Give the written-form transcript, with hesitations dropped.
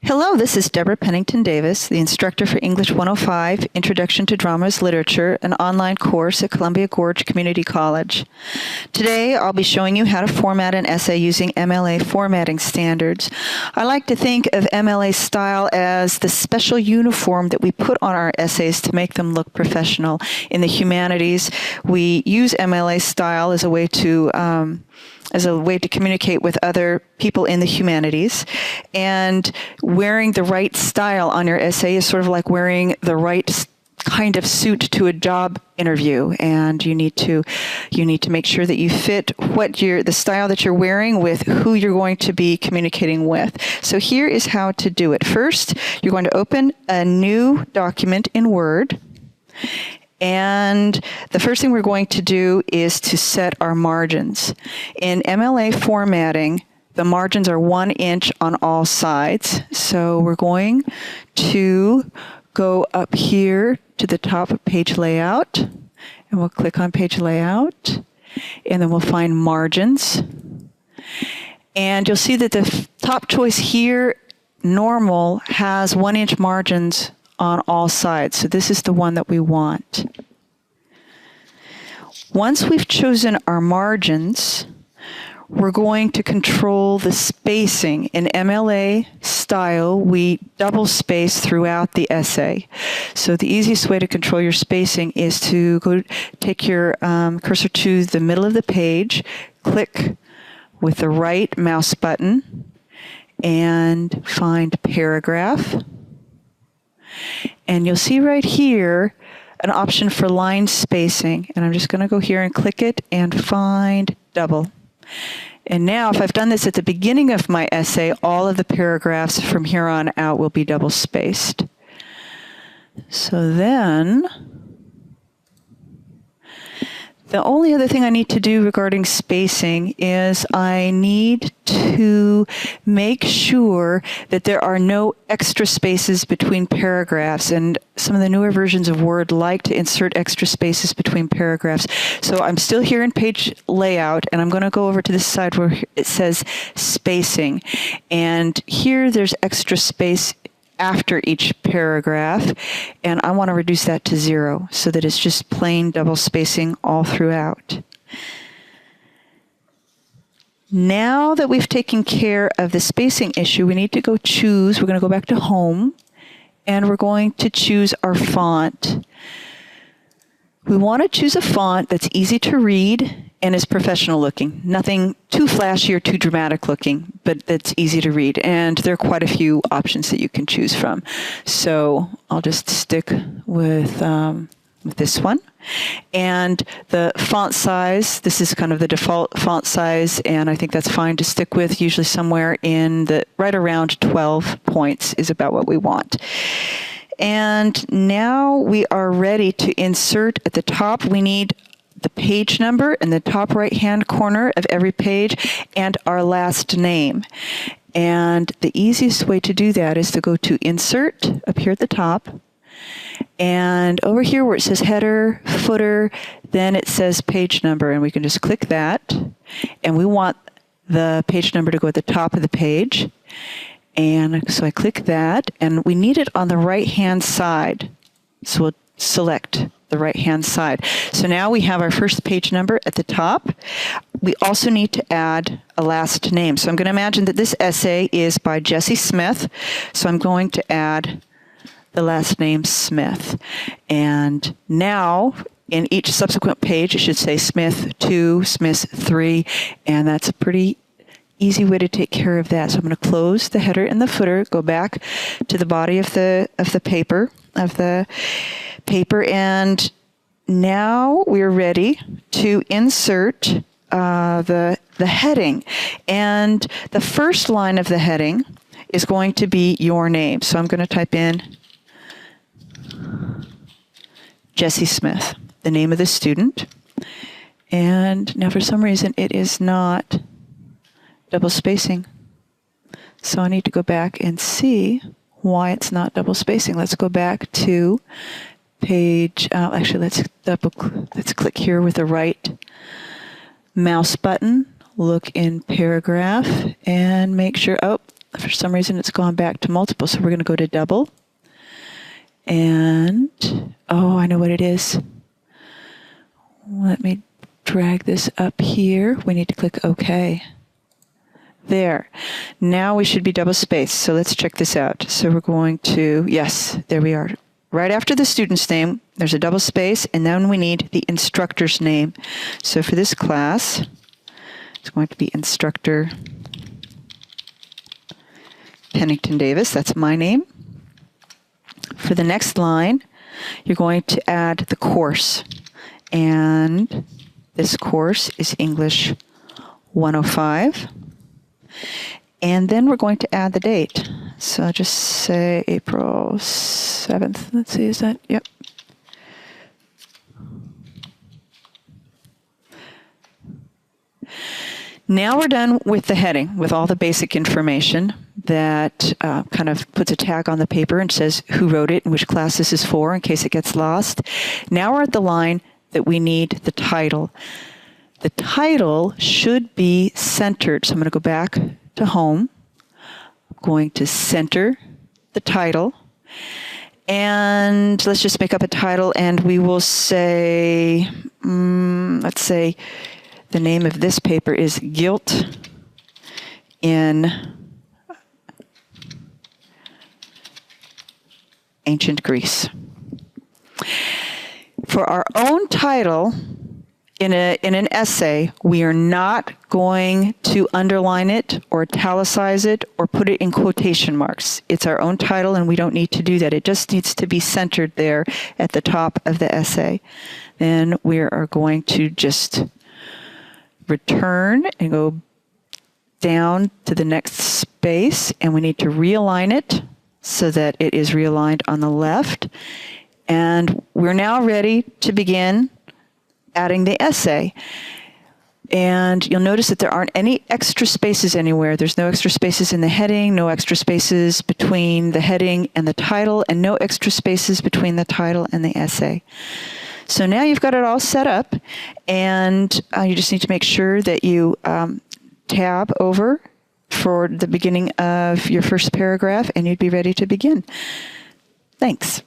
Hello, this is Debra Pennington-Davis, the instructor for English 105, Introduction to Dramas Literature, an online course at Columbia Gorge Community College. Today, I'll be showing you how to format an essay using MLA formatting standards. I like to think of MLA style as the special uniform that we put on our essays to make them look professional. In the humanities, we use MLA style as a way to communicate with other people in the humanities. And wearing the right style on your essay is sort of like wearing the right kind of suit to a job interview. And you need to make sure that you fit the style that you're wearing with who you're going to be communicating with. So here is how to do it. First, you're going to open a new document in Word. And the first thing we're going to do is to set our margins. In MLA formatting, the margins are 1 inch on all sides. So we're going to go up here to the top of page layout, and we'll click on page layout, and then we'll find margins. And you'll see that the top choice here, normal, has 1 inch margins on all sides. So this is the one that we want. Once we've chosen our margins, we're going to control the spacing. In MLA style, we double space throughout the essay. So the easiest way to control your spacing is to take your cursor to the middle of the page, click with the right mouse button, and find paragraph. And you'll see right here an option for line spacing. And I'm just going to go here and click it and find double. And now if I've done this at the beginning of my essay, all of the paragraphs from here on out will be double spaced. So then, the only other thing I need to do regarding spacing is I need to make sure that there are no extra spaces between paragraphs. And some of the newer versions of Word like to insert extra spaces between paragraphs. So I'm still here in page layout, and I'm going to go over to this side where it says spacing. And here there's extra space after each paragraph, and I want to reduce that to 0 so that it's just plain double spacing all throughout. Now that we've taken care of the spacing issue, we need to we're going to go back to Home, and we're going to choose our font. We want to choose a font that's easy to read and is professional looking. Nothing too flashy or too dramatic looking, but that's easy to read. And there are quite a few options that you can choose from. So I'll just stick with this one. And the font size, this is kind of the default font size, and I think that's fine to stick with. Usually somewhere right around 12 points is about what we want. And now we are ready to insert at the top. We need the page number in the top right-hand corner of every page and our last name. And the easiest way to do that is to go to Insert up here at the top. And over here where it says header, footer, then it says page number. And we can just click that. And we want the page number to go at the top of the page. And so I click that. And we need it on the right-hand side. So we'll select the right-hand side. So now we have our first page number at the top. We also need to add a last name. So I'm going to imagine that this essay is by Jesse Smith. So I'm going to add the last name Smith. And now in each subsequent page, it should say Smith 2, Smith 3, and that's a pretty easy way to take care of that. So I'm going to close the header and the footer, go back to the body of the paper, and now we're ready to insert the heading. And the first line of the heading is going to be your name. So I'm going to type in Jesse Smith, the name of the student. And now for some reason it is not double spacing. So I need to go back and see why it's not double spacing. Let's go back to page, actually let's click here with the right mouse button, look in paragraph, and make sure, for For some reason, it's gone back to multiple, so we're going to go to double. And, oh, I know what it is. Let me drag this up here. We need to click OK. There. Now we should be double spaced. So let's check this out. So we're going to, yes, there we are. Right after the student's name, there's a double space, and then we need the instructor's name. So for this class, it's going to be Instructor Pennington-Davis. That's my name. For the next line, you're going to add the course. And this course is English 105. And then we're going to add the date. So just say April 7th. Let's see, is that? Yep. Now we're done with the heading, with all the basic information that kind of puts a tag on the paper and says who wrote it and which class this is for in case it gets lost. Now we're at the line that we need the title. The title should be centered. So I'm going to go back to home. I'm going to center the title. And let's just make up a title, and we will say, let's say the name of this paper is Guilt in Ancient Greece. For our own title, in an essay, we are not going to underline it or italicize it or put it in quotation marks. It's our own title, and we don't need to do that. It just needs to be centered there at the top of the essay. Then we are going to just return and go down to the next space, and we need to realign it so that it is realigned on the left. And we're now ready to begin adding the essay. And you'll notice that there aren't any extra spaces anywhere. There's no extra spaces in the heading, no extra spaces between the heading and the title, and no extra spaces between the title and the essay. So now you've got it all set up, and you just need to make sure that you tab over for the beginning of your first paragraph, and you'd be ready to begin. Thanks.